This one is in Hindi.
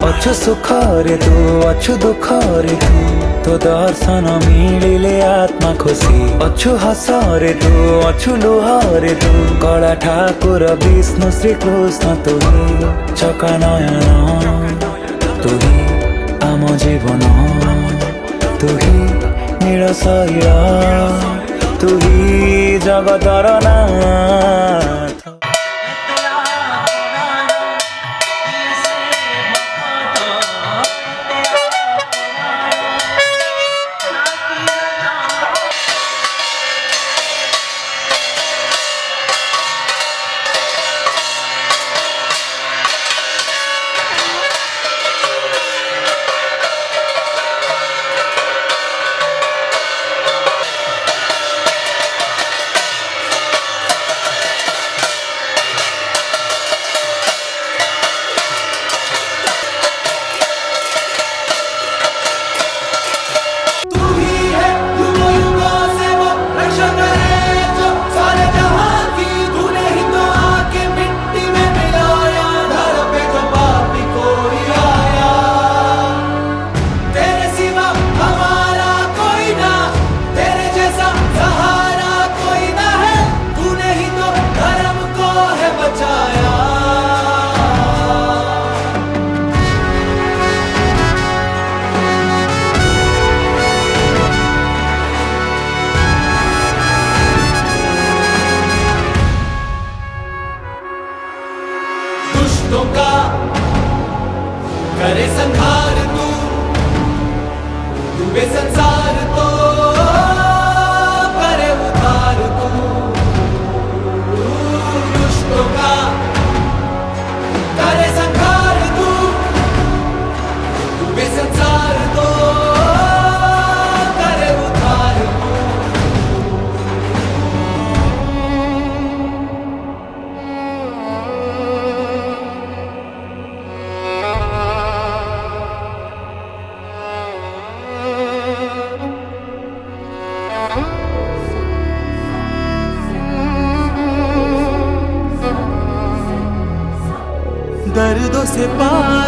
अछु सुखरे तू अछु दुखरे तू दर्शन मिलिले आत्मा खुशी अछु हसरे तू अछु लुहरे तू कला ठाकुर विष्णु श्री कृष्ण तू चका नयन तू आम जीवन तू नील शैल तू जगतर नाथ। दुष्टों का करे संहार तू बेसंसार तो करे उद्धार तू दुष्टों का करे संहार तू बेसंसार तो करे उद्धार तू। दर्दों से पार